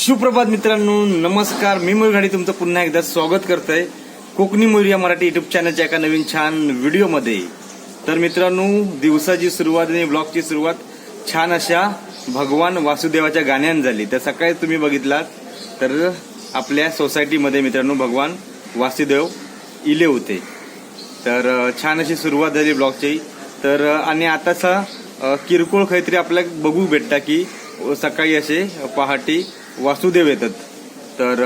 सुप्रभात मित्रांनो, नमस्कार. मी मयूर गाडी तुमचं पुन्हा एकदा स्वागत करतोय कोकणी मयूर या मराठी युट्यूब चॅनलच्या एका नवीन छान व्हिडिओमध्ये. तर मित्रांनो, दिवसाची सुरुवात आणि ब्लॉगची सुरुवात छान अशा भगवान वासुदेवाच्या गाण्याने झाली. तर सकाळी तुम्ही बघितलात तर आपल्या सोसायटीमध्ये मित्रांनो भगवान वासुदेव इले होते. तर छान अशी सुरुवात झाली ब्लॉगची. तर आणि आताचा किरकोळ काहीतरी आपल्याला बघू भेटता की सकाळी असे पहाटे वासुदेव येतात. तर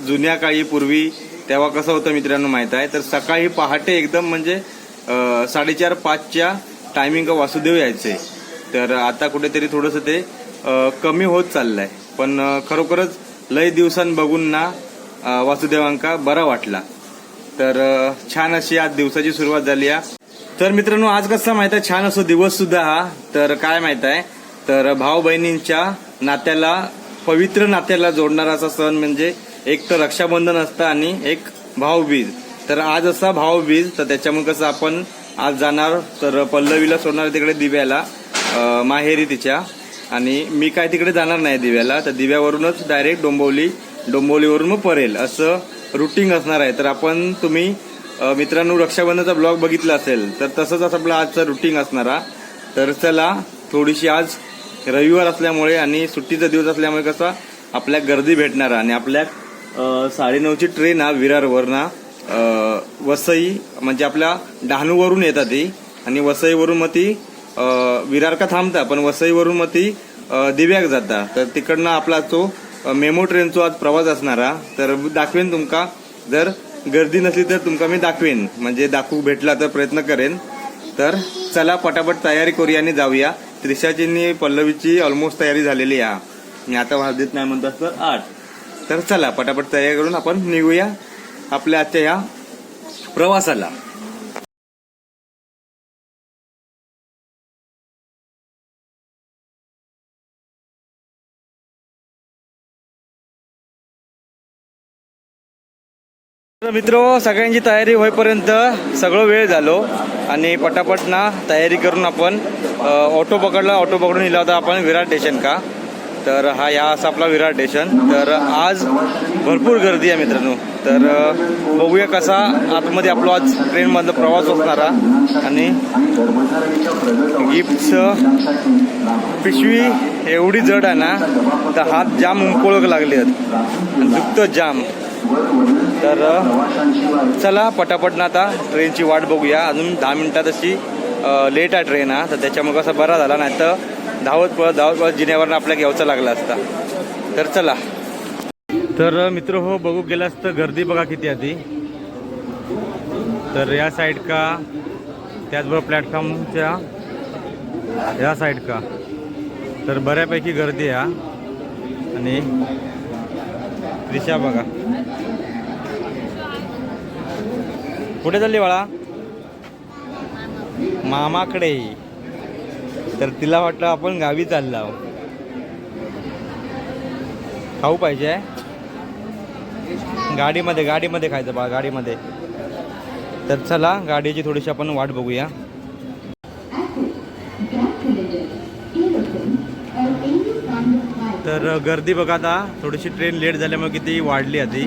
जुन्या काळी पूर्वी तेव्हा कसं होतं मित्रांनो माहित आहे. तर सकाळी पहाटे एकदम म्हणजे 4:30-5च्या टायमिंग वासुदेव यायचे. तर आता कुठेतरी थोडंसं ते कमी होत चाललंय. पण खरोखरच लय दिवसांनी बघून ना वासुदेवांका बरा वाटला. तर छान अशी आज दिवसाची सुरुवात झाली आहे. तर मित्रांनो, आज कसं माहित आहे, छान असो दिवस सुद्धा हा. तर काय माहित आहे, तर भाऊ बहिणींच्या नात्याला, पवित्र नात्याला जोडणारा असा सण म्हणजे एक तर रक्षाबंधन असतं आणि एक भाऊबीज. तर आज असा भाऊबीज, तर त्याच्यामुळे कसं आपण आज जाणार, तर पल्लवीला सोडणार तिकडे दिव्याला, माहेरी तिच्या. आणि मी काय तिकडे जाणार नाही दिव्याला. तर दिव्यावरूनच डायरेक्ट डोंबिवलीवरून मग परळल असं रुटीन असणार आहे. तर आपण तुम्ही मित्रांनो रक्षाबंधनचा ब्लॉग बघितला असेल तर तसंच आपला आजचा रुटीन असणारा. तर चला, थोडीशी आज रविवार असल्यामुळे आणि सुट्टीचा दिवस असल्यामुळे कसा आपल्या गर्दी भेटणार. आणि आपल्या 9:30ची ट्रेन हा विरारवरना वसई म्हणजे आपल्या डहाणूवरून येतात ती. आणि वसईवरून मग ती विरार का थांबता, पण वसईवरून मग ती दिव्याक जाता. तर तिकडनं आपला तो मेमो ट्रेनचा आज प्रवास असणारा. तर दाखवेन तुमका, जर गर्दी नसली तर तुमका मी दाखवेन, म्हणजे दाखवू भेटला तर प्रयत्न करेन. तर चला पटापट तयारी करूया आणि जाऊया. त्रिशाची पल्लवीची ऑलमोस्ट तयारी झालेली आहे. मी आता वाजत नाही म्हणतात तर 8. तर चला पटापट तयारी करून आपण निघूया आपल्या आजच्या या प्रवासाला. मित्र, सगळ्यांची तयारी होईपर्यंत सगळं वेळ झालो आणि पटापट ना तयारी करून आपण ऑटो पकडला. ऑटो पकडून नेला होता आपण विरार स्टेशन का. तर हा या असा आपला विरार स्टेशन. तर आज भरपूर गर्दी आहे मित्रांनो. तर बघूया कसा आतमध्ये आपला आज ट्रेनमधला प्रवास असणारा. आणि गिफ्टचं पिशवी एवढी जड आहे ना, तर हात जाम उंकोळक लागले आहेत, दुखतं जाम. तर चला पटापट ना आता ट्रेनची वाट बघूया. अजून 10 मिनिटात अशी लेट आहे ट्रेन हा. तर त्याच्यामुळे कसा बरा झाला, नाही तर धावत पळत जिन्यावरनं आपल्याला घ्यायचा लागला असता. तर चला. तर मित्र हो, बघू गेलं असतं गर्दी बघा किती आधी. तर या साईड का, त्याचबरोबर प्लॅटफॉर्मच्या या साईड का, तर बऱ्यापैकी गर्दी आहे. आणि त्रिशा बघा कुठे चालली बाळा? मामाकडे. तर तिला वाटलं आपण गावी चाललो, खाऊ पाहिजे गाडीमध्ये खायचं बा, गाडीमध्ये. तर चला गाडीची थोडीशी आपण वाट बघूया. तर गर्दी बघा आता, थोडीशी ट्रेन लेट झाल्यामुळे किती वाढली आधी.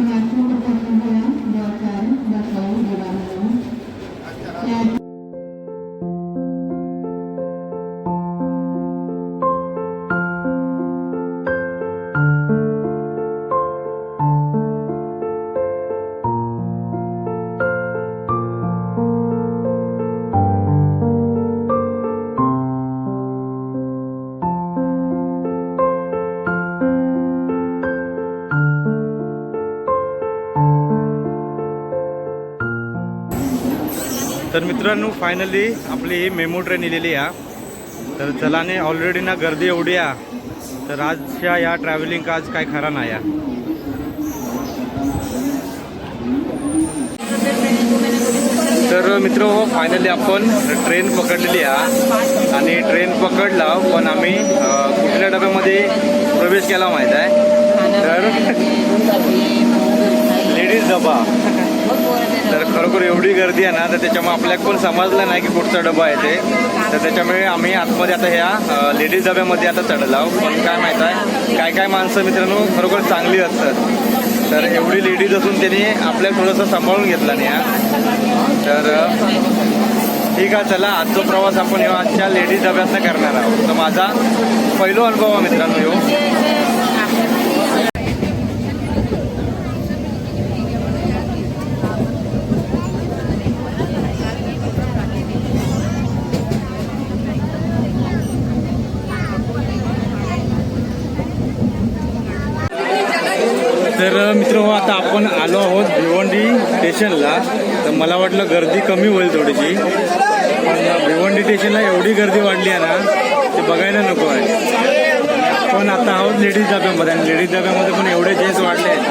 तर मित्रांनो, फायनली आपली ही मेमो ट्रेन इलेली आहे. तर चलाने ऑलरेडी ना गर्दी एवढी आहे, तर आजच्या या ट्रॅव्हलिंग आज काय खरा नाही आहे. तर मित्र हो, फायनली आपण ट्रेन पकडलेली आहे. आणि ट्रेन पकडला, पण आम्ही कुठल्या डब्यामध्ये प्रवेश केला माहीत आहे, तर लेडीज डबा. तर खरोखर खरोखर एवढी गर्दी आहे ना, तर त्याच्यामुळे आपल्याला पण समजलं नाही की कुठचा डबा आहे ते. तर त्याच्यामुळे आम्ही आतमध्ये आता ह्या लेडीज डब्यामध्ये आता चढलो आहोत. पण काय माहीत आहे, काय काय माणसं मित्रांनो खरोखर चांगली असतात. तर एवढी लेडीज असून त्यांनी आपल्याला थोडंसं सांभाळून घेतला नाही हा. तर ठीक आहे, चला आजचा प्रवास आपण आजच्या लेडीज डब्यातनं करणार आहोत. तर माझा पहिला अनुभव आहे मित्रांनो ह्यो. तर मित्र आता आपण आलो आहोत भिवंडी स्टेशनला. तर मला वाटलं गर्दी कमी होईल थोडीशी, पण भिवंडी स्टेशनला एवढी गर्दी वाढली आहे ना, ते बघायला नको आहे. पण आता आहोत लेडीज डब्यामध्ये, आणि लेडीज डब्यामध्ये पण एवढे जेन्ट्स वाढले आहेत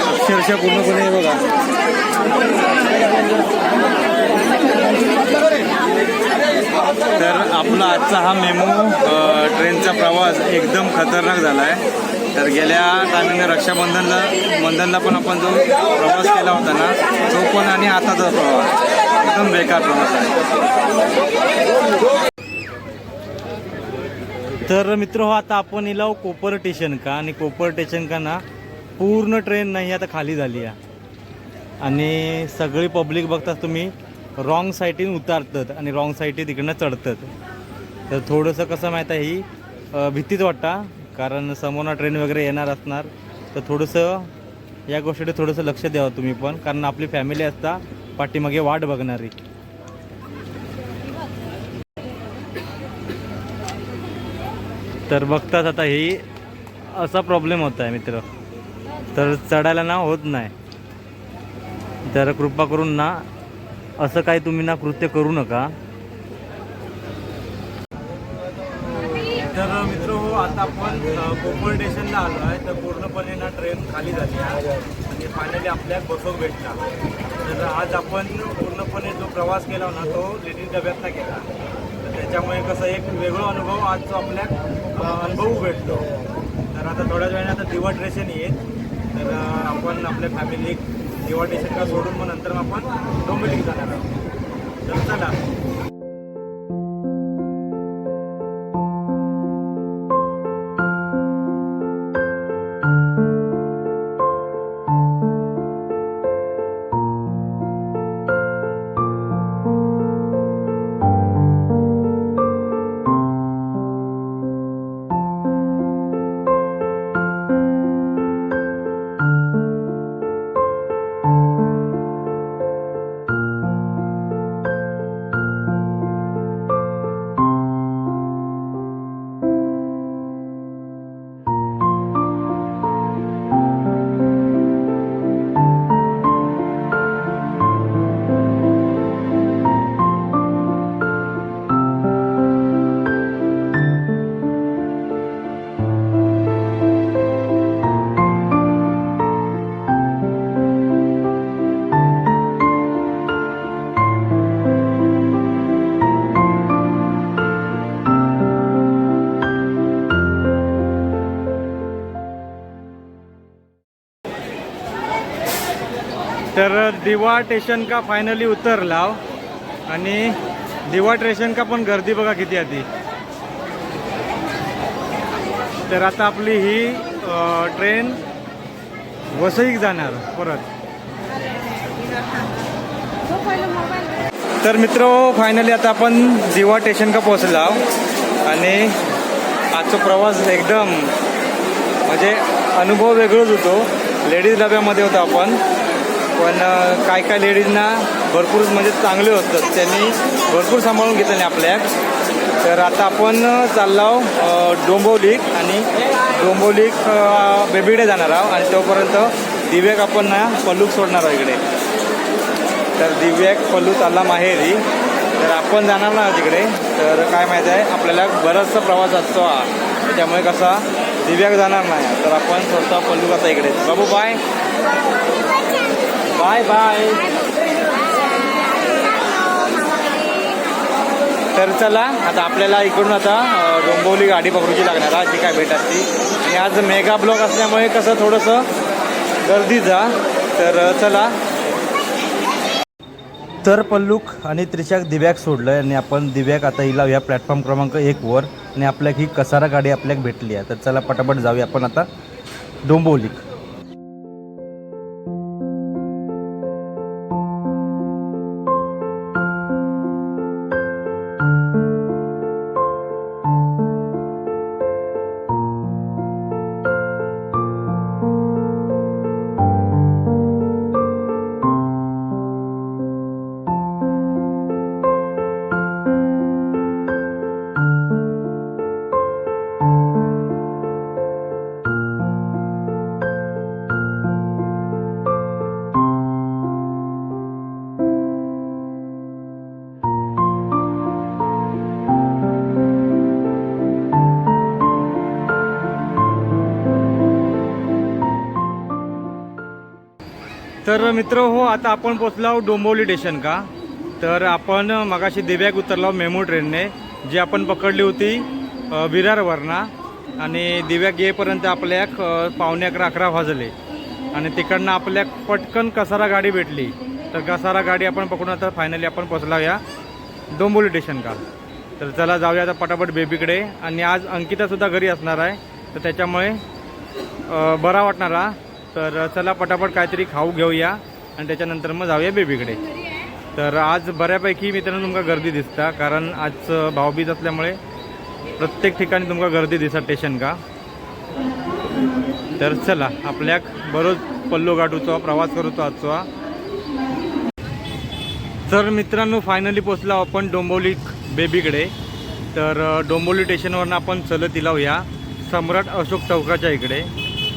अक्षरशः पूर्णपणे. बघा तर आपला आजचा हा मेमो ट्रेनचा प्रवास एकदम खतरनाक झाला आहे. तर गेल्या टायमिंगला रक्षाबंधनला पण आपण जो प्रवास केला होता ना, तो पण आणि आताचा प्रवास एकदम बेकार प्रवास आहे. तर मित्र हो, आता आपण इलाव कोपर स्टेशन का, आणि कोपर स्टेशन का ना पूर्ण ट्रेन नाही आता खाली झाली आहे. आणि सगळी पब्लिक बघतात तुम्ही रॉंग साईडीन उतारतात आणि रॉंग साईडी तिकडनं चढतात. तर थोडंसं कसं माहीत आहे, ही भीतीच वाटतं, कारण समोरनं ट्रेन वगैरे येणार असणार. तर थोडंसं या गोष्टीकडे थोडंसं लक्ष द्यावं तुम्ही पण, कारण आपली फॅमिली असता पाठीमागे वाट बघणारी. तर बघतात आता ही असा प्रॉब्लेम होत आहे मित्र. तर चढायला ना होत नाही. तर कृपा करून ना असं काही तुम्ही ना कृत्य करू नका. तर मित्र हो, आता आपण कोपर स्टेशनला आलो आहे. तर पूर्णपणे ना ट्रेन खाली झाली आहे आणि फायनली आपल्याला बसव भेटला. तर आज आपण पूर्णपणे जो प्रवास केला ना, तो लेडीज डब्यातला केला. तर त्याच्यामुळे कसं एक वेगळा अनुभव आज जो आपल्याला अनुभव भेटतो. तर आता थोड्याच वेळाने आता दिवा स्टेशन येईल. तर आपण आपल्या फॅमिली दिवा स्टेशनला सोडून मग नंतर आपण डोंबिवलीला जाणार आहोत. तर चला. तर दिवा स्टेशन का फायनली उतरला आणि दिवा स्टेशन का पण गर्दी बघा किती आधी. तर आता आपली ही ट्रेन वसईक जाणार परत. तर मित्र फायनली आता आपण दिवा स्टेशन का पोहोचला आणि आजचा प्रवास एकदम म्हणजे अनुभव वेगळाच होतो. लेडीज डब्यामध्ये होतो आपण, पण काय काय लेडीजना भरपूर म्हणजे चांगले होतात, त्यांनी भरपूर सांभाळून घेतले आपल्याक. तर आता आपण चाललो डोंबिवली आणि डोंबिवली बेबीकडे जाणार आहोत आणि तोपर्यंत दिव्याक आपण ना पल्लूक सोडणार आहोत इकडे. तर दिव्याक पल्लू चालला माहेरी. तर आपण जाणार ना तिकडे. तर काय माहीत आहे आपल्याला बराचसा प्रवास असतो हा, त्याच्यामुळे कसा दिव्याक जाणार नाही. तर आपण सोडतो पल्लू आता इकडे. बाबू बाय बाय बाय. तर चला आता आपल्याला इकडून आता डोंबिवली गाडी पकडूची लागणार आहे, जी काय भेटत ती. आणि आज मेगा ब्लॉक असल्यामुळे कसं थोडंसं गर्दीचा. तर चला तर पल्लूक आणि त्रिशाक दिव्याक सोडलं आणि आपण दिव्याक आता हिला या प्लॅटफॉर्म क्रमांक 1 वर आणि आपल्याक ही कसारा गाडी आपल्याक भेटली आहे. तर चला पटापट जाऊया आपण आता डोंबिवलीक. तर मित्र हो, आता आपण पोचलो डोंबिवली स्टेशन का. तर आपण मगाशी दिव्याक उतरलो मेमो ट्रेनने, जी आपण पकडली होती विरारवरना. आणि दिव्याक येईपर्यंत आपल्याक 11:45 वाजले आणि तिकडनं आपल्याक पटकन कसारा गाडी भेटली. तर कसारा गाडी आपण पकडून आता फायनली आपण पोचलो या डोंबिवली स्टेशन का. तर चला जाऊया आता पटापट बेबीकडे. आणि आज अंकितासुद्धा घरी असणार आहे, तर त्याच्यामुळे बरा वाटणार हा. तर चला पटापट काहीतरी खाऊ घेऊया आणि त्याच्यानंतर मग जाऊया बेबीकडे. तर आज बऱ्यापैकी मित्रांनो तुमका गर्दी दिसता, कारण आज भाऊबीज असल्यामुळे प्रत्येक ठिकाणी तुमका गर्दी दिसत स्टेशन का. तर चला आपल्याक बरोच पल्लू गाठूचो प्रवास करूचो आजचो. तर मित्रांनो फायनली पोचलो आपण डोंबिवली बेबीकडे. तर डोंबिवली स्टेशनवरून आपण चलत येऊया सम्राट अशोक चौकाच्या इकडे.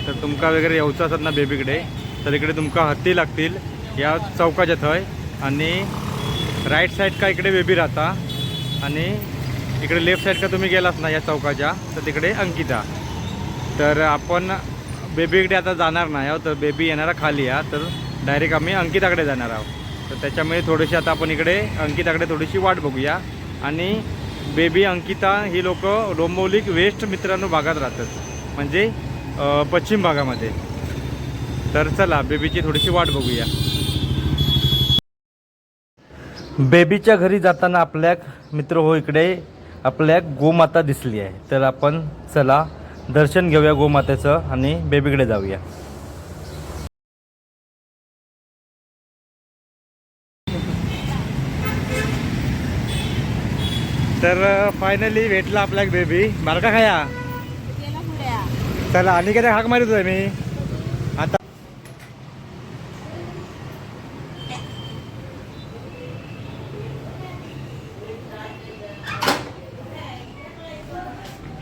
तर तुमका वगैरे येऊचं असत ना बेबीकडे, तर इकडे तुमका हत्ती लागतील या चौकाच्या थंय. आणि राईट साईड का इकडे बेबी राहता आणि इकडे लेफ्ट साईड का तुम्ही गेलात ना या चौकाच्या, तर तिकडे अंकिता. तर आपण बेबीकडे आता जाणार नाही आहोत, तर बेबी येणारा खाली या. तर डायरेक्ट आम्ही अंकिताकडे जाणार आहोत. तर त्याच्यामुळे थोडीशी आता आपण इकडे अंकिताकडे थोडीशी वाट बघूया. आणि बेबी अंकिता ही लोक डोंबिवली वेस्ट मित्रांनो भागात राहतात, म्हणजे पश्चिम भागामध्ये. तर चला बेबीची थोडीशी वाट बघूया. बेबीच्या घरी जाताना आपल्याक मित्र हो इकडे आपल्याक गोमाता दिसली आहे. तर आपण चला दर्शन घेऊया गोमातेचं आणि बेबीकडे जाऊया. तर फायनली भेटला आपल्याक बेबी. बारका खाया चला. आणि काय हाक मारितोय मी आता.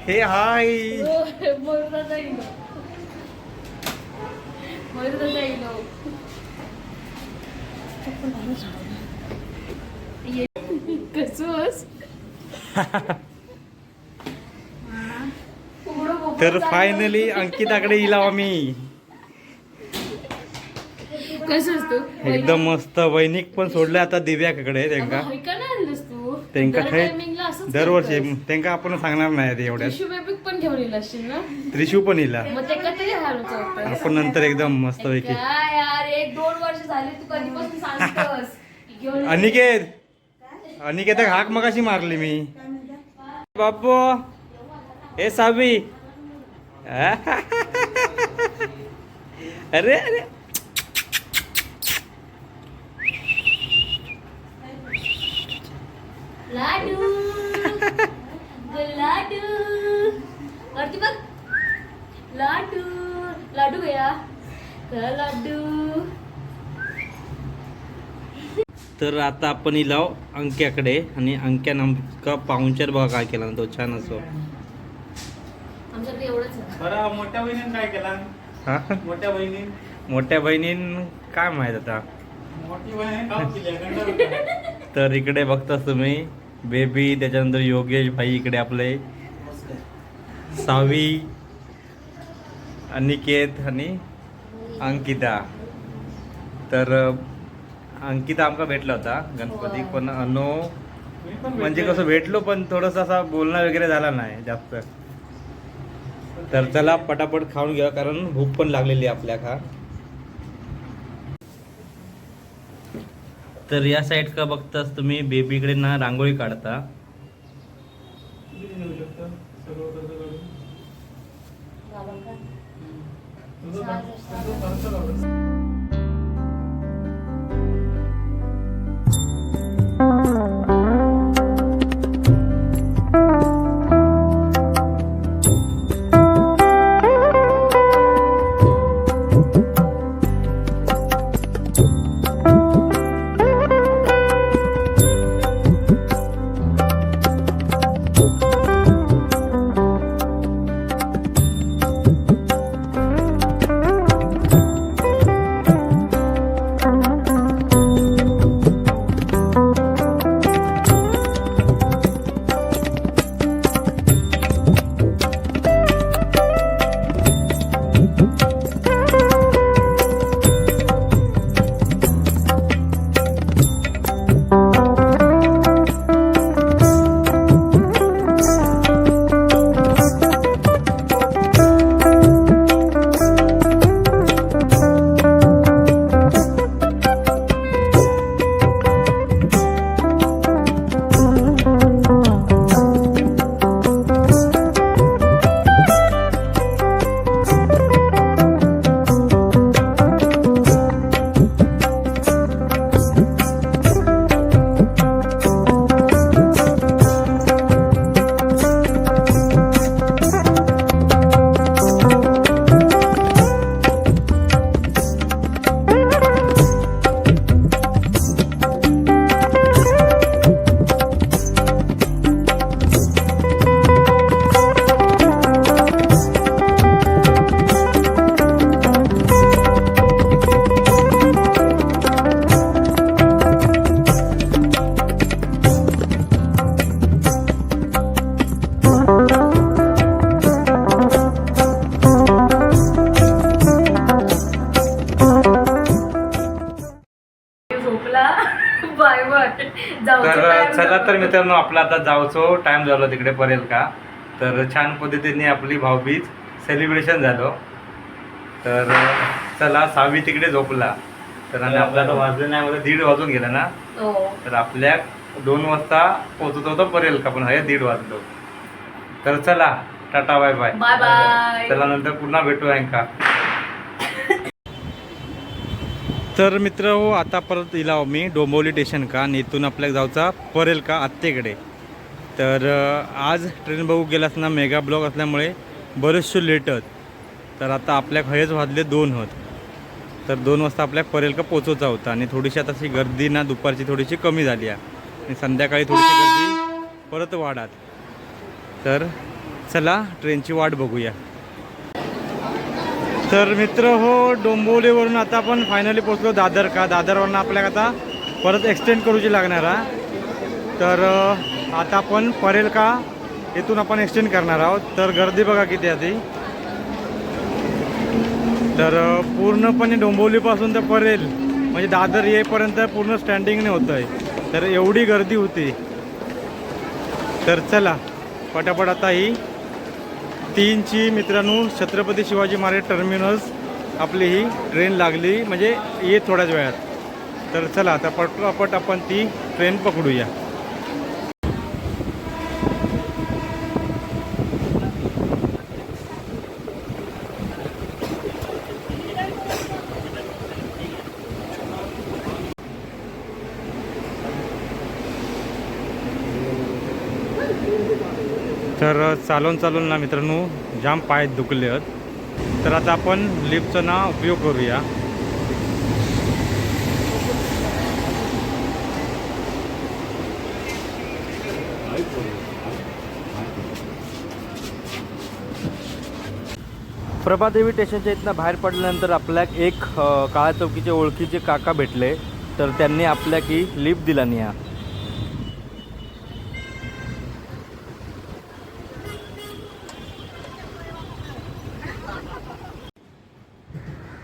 हे हाय तर फायनली अंकिताकडे येला आम्ही. एकदम मस्त. वैनिक पण सोडले आता दिव्याकडे. त्यांका खाय दरवर्षी त्यांका आपण सांगणार नाही एवढ्यात. त्रिशू पण येला आपण नंतर एकदम मस्त पैकी. अनिकेत हाक मगाशी मारली मी. बापू हे सावी अरे अरे लाडू लाडू वरती बघ. लाडू लाडू गया लाडू. तर आता आपण इलाव अंक्याकडे. आणि अंक्या आमका पाहुणचार बघा काय केला ना तो छान असो. आमच्याकडे एवढंच बरं. मोठ्या बहिणीने काय केला? मोठ्या बहिणीन काय माहित आता. मोठी बहीण काम केली. तर इकडे बघताच तुम्ही बेबी, त्याच्यानंतर योगेश भाई, इकडे आपले सावी, अनिकेत आणि अंकिता. तर अंकिता आमका भेटला होता गणपती, पण अनो म्हणजे कसं भेटलो पण थोडंसं असा बोलणं वगैरे झाला नाही जास्त. तर चला पटापट खाऊन घ्या कारण भूक पण लागलेली आपल्या. तर या साईड का बघताच तुम्ही बेबीकडे ना रांगोळी काढता. किती नेऊ शकतं सगळं कसं करून तुझं खर्च लागतो. तर चला तर मित्रांनो आपला आता जाऊचो टाइम झालो तिकडे परेल का. तर छान पद्धतीने आपली भाऊबीज सेलिब्रेशन झालं. तर चला 6 तिकडे झोपला. तर आणि आपला तर वाजले नाही मला 1:30 वाजून गेला ना. तर आपल्या 2 वाजता पोहोचत होतो परेल का पण हे 1:30 वाजलो. तर चला tata bye bye. Bye bye. चला नंतर पुन्हा भेटू आहे का. तर मित्र हो आता परत इला मी डोंबिवली स्टेशन का आणि इथून आपल्याला जाऊचा परेल का आत्तेकडे. तर आज ट्रेन बघू गेलास ना मेगा ब्लॉक असल्यामुळे बरेचसे लेटत. तर आता आपल्या खयच वाजले 2 होत. तर 2 वाजता आपल्या परेल का पोचवचा होता आणि थोडीशी आता अशी गर्दी ना दुपारची थोडीशी कमी झाली आहे आणि संध्याकाळी थोडीशी गर्दी परत वाढत. तर चला ट्रेनची वाट बघूया. तर मित्र हो डोंबिवलीवरून आता आपण फायनली पोचलो दादर का. दादरवरून आपल्याला आता परत एक्सटेंड करूची लागणार आहे. तर आता आपण परेल का इथून आपण एक्सटेंड करणार आहोत. तर गर्दी बघा किती आहे. तर पूर्णपणे डोंबिवलीपासून तर परेल म्हणजे दादर येईपर्यंत पूर्ण स्टँडिंगने होतं आहे. तर एवढी गर्दी होती. तर चला पटापट आता ही 3ची मित्रांनो छत्रपती शिवाजी महाराज टर्मिनस आपली ही ट्रेन लागली म्हणजे ये थोड्याच वेळात. तर चला आता पटापट आपण ती ट्रेन पकडूया. तर चालून ना मित्रांनो जाम पाय दुखले आहेत. तर आता आपण लिफ्टचा ना उपयोग करूया. प्रभादेवी स्टेशनच्या इथनं बाहेर पडल्यानंतर आपल्याक एक काळा चौकीचे ओळखीचे काका भेटले. तर त्यांनी आपल्याक ही लिफ्ट दिला नाही.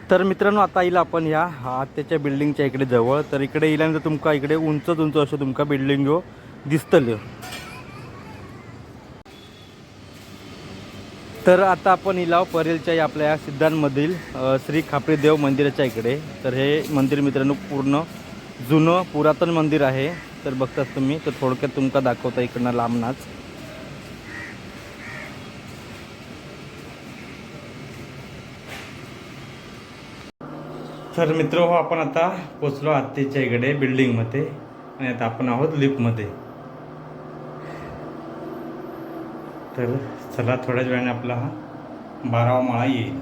तर मित्रांनो आता येईल आपण ह्या आत्याच्या बिल्डिंगच्या इकडे जवळ. तर इकडे येल्यानंतर तुमका इकडे उंच असं तुमका बिल्डिंग दिसतल्यो. तर आता आपण इलाव परेलच्या आपल्या सिद्धांतमधील श्री खापरीदेव मंदिराच्या इकडे. तर हे मंदिर मित्रांनो पूर्ण जुनं पुरातन मंदिर आहे. तर बघतात तुम्ही, तर थोडक्यात तुमका दाखवता इकडनं लांबनाच. तर मित्र हो, आपण आता पोचलो आत्तेच्या इकडे बिल्डिंगमध्ये आणि आता आपण आहोत लिफ्टमध्ये. तर चला, थोड्याच वेळाने आपला हा 12वा माळा येईल.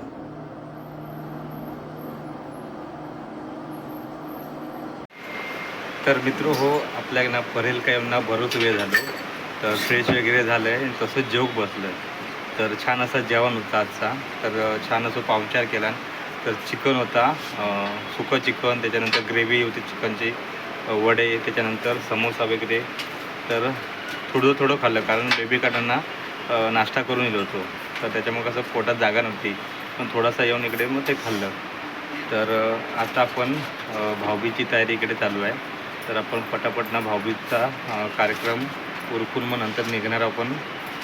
तर मित्र हो, आपल्या ना परेल काय ना बरोच वेळ झालो. तर फ्रेश वगैरे झालं आहे, तसंच जेवक बसलं. तर छान असा जेवण होता आजचा. तर छान असं पावचार केला. तर चिकन होता, सुकं चिकन, त्याच्यानंतर ग्रेव्ही होती चिकनची, वडे, त्याच्यानंतर समोसा वगैरे. तर थोडं थोडं खाल्लं, कारण बेबी काढांना नाश्ता करून येलो होतो. तर त्याच्यामुळे कसं पोटात जागा नव्हती, पण थोडासा येऊन इकडे मग ते खाल्लं. तर आता आपण भाऊबीजची तयारी इकडे चालू आहे. तर आपण पटापट भाऊबीजचा कार्यक्रम उरकून मग नंतर निघणार आपण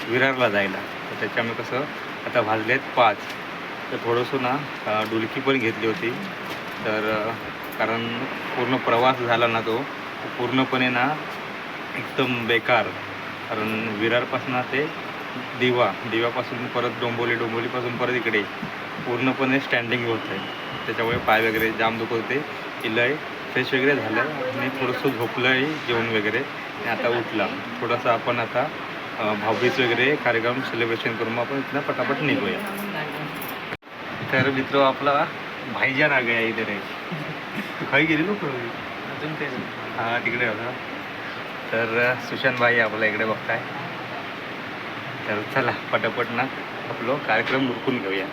विरारला जायला. तर त्याच्यामुळे कसं आता वाजले आहेत 5. तर थोडंसं ना डुलकी पण घेतली होती. तर कारण पूर्ण प्रवास झाला ना तो पूर्णपणे ना एकदम बेकार. कारण विरारपासून ते दिव्यापासून परत डोंबोलीपासून परत इकडे पूर्णपणे स्टँडिंग होत आहे. त्याच्यामुळे पाय वगैरे जाम दुखत होते. इलय फ्रेश वगैरे झालं आणि थोडंसं झोपलं आहे जेवण वगैरे, आणि आता उठला. थोडंसं आपण आता भाऊबीज वगैरे कार्यक्रम सेलिब्रेशन करून मग आपण इथनं पटापट निघूया. तर मित्र आपला भाईजान आ गया इथे रे. तू खाई गेली लोक अजून ते हां तिकडे होता. तर सुशांत भाई आपला इकडे बघताय. तर चला पटापट ना आपलं कार्यक्रम उरकून घेऊया.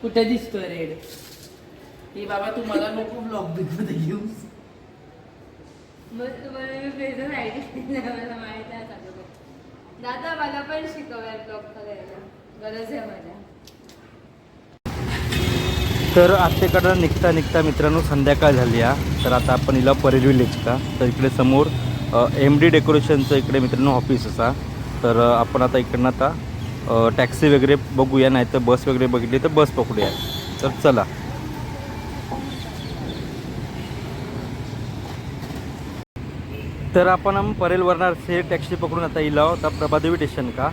कुठे दिसतोय रेड? हे बाबा तुम्हाला नको ब्लॉग मध्ये घेऊ. दादा मला पण शिकवूया ब्लॉग करायला, गरज आहे मला. तर आत्तेकडं निघता मित्रांनो संध्याकाळ झाली आहे. तर आता आपण हिला परेल विलेज का. तर इकडे समोर MD डेकोरेशनचं इकडे मित्रांनो ऑफिस असा. तर आपण आता इकडनं आता टॅक्सी वगैरे बघूया, नाही तर बस वगैरे बघितली तर बस पकडूया. तर चला. तर आपण परेलवरणार से टॅक्सी पकडून आता इला होता प्रभादेवी स्टेशन का.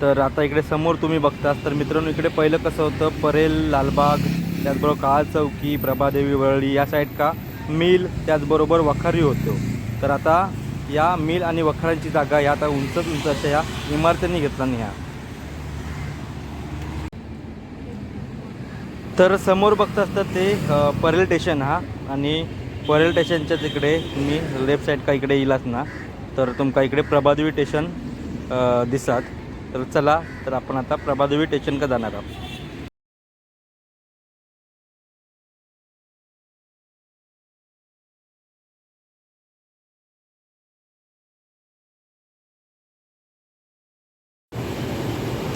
तर आता इकडे समोर तुम्ही बघतास. तर मित्रांनो इकडे पहिलं कसं होतं, परेल, लालबाग, त्याचबरोबर काळ चौकी, प्रभादेवी वळली या साईड का मिल, त्याचबरोबर वखारी होतो. तर आता या मिल आणि वखारांची जागा या आता उंच अशा या इमारतींनी घेतला ह्या. तर समोर बघता असतात ते परेल स्टेशन हा, आणि परेल स्टेशनच्या तिकडे तुम्ही लेफ्ट साईड का इकडे येलात ना तर तुमका इकडे प्रभादेवी स्टेशन दिसतात. तर चला, तर आपण आता प्रभादेवी स्टेशन का जाणार आहोत.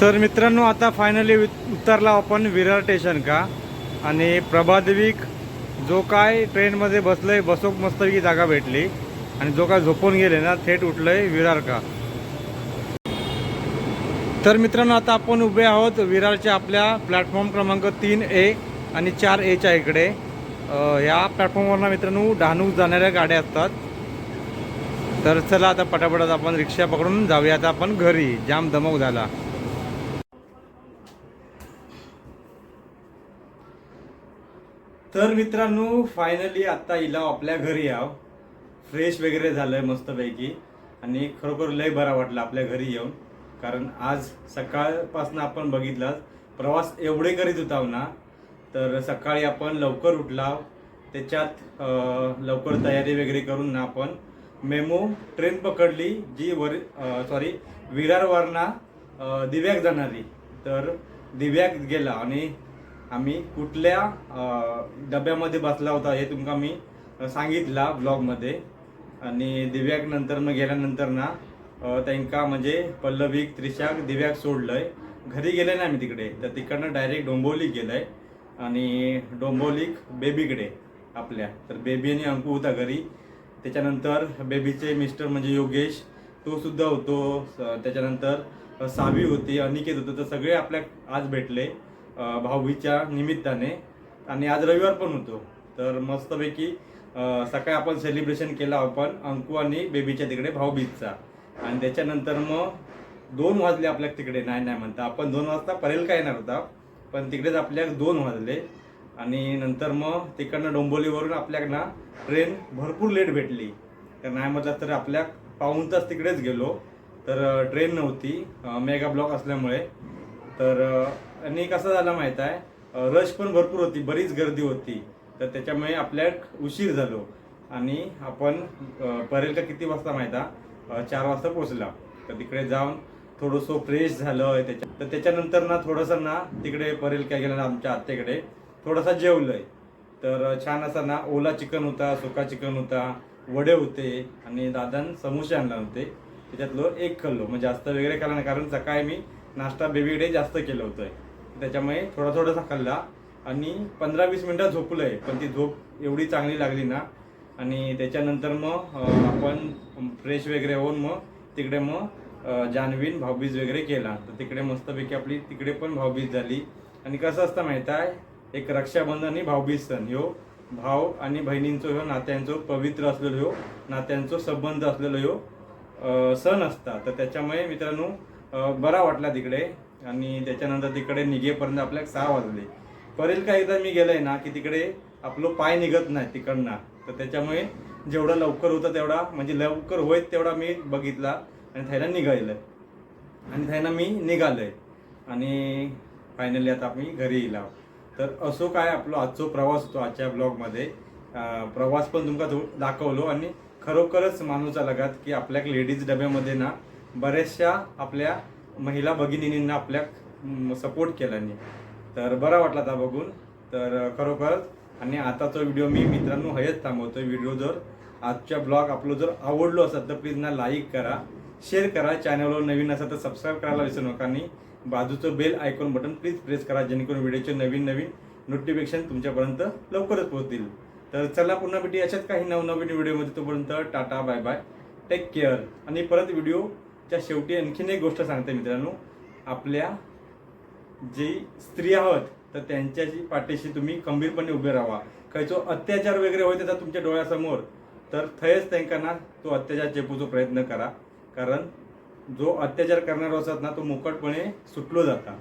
तर मित्रांनो आता फायनली उतरला आपण विरार स्टेशन का. आणि प्रभादेवी जो काय ट्रेनमध्ये बसलोय, बसोक मस्तपैकी जागा भेटली, आणि जो काय झोपून गेले ना थेट उठलोय विरार का. तर मित्रांनो आता आपण उभे आहोत विरारच्या आपल्या प्लॅटफॉर्म क्रमांक 3A आणि 4A इकडे. या प्लॅटफॉर्मवरनं मित्रांनो डहाणूक जाणाऱ्या गाड्या असतात. तर चला आता पटापटात आपण रिक्षा पकडून जाऊया आता आपण घरी. जाम दमक झाला. तर मित्रांनो फायनली आता इला आपल्या घरी याव. फ्रेश वगैरे झालंय मस्तपैकी, आणि खरोखर लय बरा वाटला आपल्या घरी येऊन. कारण आज सकाळपासून आपण बघितलं प्रवास एवढे करीत होता ना. तर सकाळी आपण लवकर उठला, त्याच्यात लवकर तयारी वगैरे करून ना आपण मेमो ट्रेन पकडली जी विरारवरना दिव्याक जाणारी. तर दिव्याक गेला आणि आम्ही कुठल्या डब्यामध्ये बसला होता हे तुमका मी सांगितला ब्लॉगमध्ये. आणि दिव्याक नंतर मग गेल्यानंतर ना त्यांका म्हणजे पल्लवीक त्रिशाक दिव्याक सोडलंय. घरी गेले ना आम्ही तिकडे, तर तिकडनं डायरेक्ट डोंबिवलीक गेलंय आणि डोंबिवलीक बेबीकडे आपल्या. तर बेबी आणि अंकू होता घरी. त्याच्यानंतर बेबीचे मिस्टर म्हणजे योगेश तो सुद्धा होतो. त्याच्यानंतर सावी होती, अनिकेत होतं. तर सगळे आपल्या आज भेटले भाऊबीजच्या निमित्ताने. आणि आज रविवार पण होतो. तर मस्तपैकी सकाळी आपण सेलिब्रेशन केला आपण अंकू आणि बेबीच्या तिकडे भाऊबीजचा. आणि त्याच्यानंतर मग 2 वाजले आपल्या तिकडे. नाही म्हणता आपण 2 वाजता परळल काय येणार होता, पण तिकडेच आपल्या 2 वाजले. आणि नंतर मग तिकडनं डोंबिवलीवरून आपल्याकडनं ट्रेन भरपूर लेट भेटली. तर नाही म्हटलं तर आपल्या पाऊण तास तिकडेच गेलो. तर ट्रेन नव्हती मेगा ब्लॉक असल्यामुळे. तर आणि कसं झालं माहीत आहे, रश पण भरपूर होती, बरीच गर्दी होती. तर त्याच्यामुळे आपल्या उशीर झालो. आणि आपण परळल का किती वाजता माहीत आहे 4 वाजता पोहोचला. तर तिकडे जाऊन थोडंसं फ्रेश झालं. तर त्याच्यानंतर ना थोडंसं ना तिकडे परळल काय गेलं ना आमच्या आत्याकडे थोडासा जेवलंय. तर छान असा ना ओला चिकन होता, सुका चिकन होता, वडे होते आणि दादान समोसे आणले होते. त्याच्यातलं एक खाल्लो, म्हणजे जास्त वगैरे खाल्ला नाही कारण सकाळी मी नाश्ता बेबीकडे जास्त केलं होतं. त्याच्यामुळे थोडासा खाल्ला आणि 15-20 मिनिटं झोपलोय. पण ती झोप एवढी चांगली लागली ना. आणि त्याच्यानंतर मग आपण फ्रेश वगैरे होऊन मग तिकडे मग जान्हवीन भाऊबीज वगैरे केला. तर तिकडे मस्तपैकी आपली तिकडे पण भाऊबीज झाली. आणि कसं असतं माहीत आहे, एक रक्षाबंधन आणि भाऊबीज सण ह्यो भाव आणि बहिणींचो ह्यो नात्यांचो पवित्र असलेलो ह्यो नात्यांचो संबंध असलेलो ह्यो सण असता. तर त्याच्यामुळे मित्रांनो बरा वाटला तिकडे. आणि त्याच्यानंतर तिकडे निघेपर्यंत आपल्याला 6 वाजले. परळल का एकदा मी गेलोय ना की तिकडे आपलं पाय निघत नाही तिकडनं. तर त्याच्यामुळे जेवढा लवकर होतं तेवढा म्हणजे लवकर होईल तेवढा मी बघितला आणि थैला निघायला. आणि थैना मी निघालोय आणि फायनली आता आम्ही घरी येईल. तर असो काय आपला आजचा प्रवास होतो. आजच्या ब्लॉगमध्ये प्रवास पण तुमका दाखवलो. आणि खरोखरच मानूचा लगात की आपल्या लेडीज डब्यामध्ये ना बऱ्याचशा आपल्या महिला भगिनींना आपल्या सपोर्ट केला नाही. तर बरा वाटला आता बघून. तर खरोखरच. आणि आताचा व्हिडिओ मी मित्रांनो हयच थांबवतोय. व्हिडिओ जर आजच्या ब्लॉग आपलं जर आवडलो असेल तर प्लीज ना लाईक करा, शेअर करा. चॅनलवर नवीन असेल तर सबस्क्राईब करायला विसरू नका. आणि बाजूचं bell icon button please press करा जेणेकरून व्हिडिओचे नवीन नोटिफिकेशन तुमच्यापर्यंत लवकरच पोहोचतील. तर चला पुन्हा भेटूया अशाच काही नवनवीन व्हिडिओमध्ये. तोपर्यंत tata bye bye, take care. आणि परत व्हिडिओच्या शेवटी आणखीन एक गोष्ट सांगते मित्रांनो, आपल्या जी स्त्रिया आहोत तर त्यांच्याशी पाठीशी तुम्ही खंबीरपणे उभे राहा. खयचो अत्याचार वगैरे होत त्याचा तुमच्या डोळ्यासमोर तर थयच त्यांना ना तो अत्याचार चेपूचा प्रयत्न करा. कारण जो अत्याचार करणारा असतात ना तो मुकटपणे सुटलो जाता.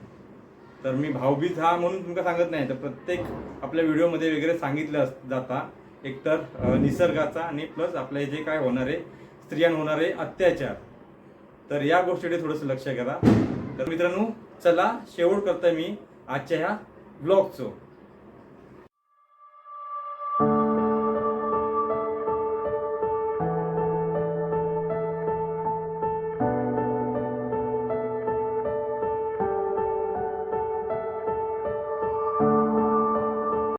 तर मी भाऊबीज हा म्हणून तुमका सांगत नाही, तर प्रत्येक आपल्या व्हिडिओमध्ये वगैरे सांगितलं जाता. एकतर निसर्गाचा आणि प्लस आपले जे काय होणारे स्त्रियांवर होणारे अत्याचार. तर या गोष्टीकडे थोडंसं लक्ष करा. तर मित्रांनो चला शेवट करतोय मी आजच्या ह्या ब्लॉगचं.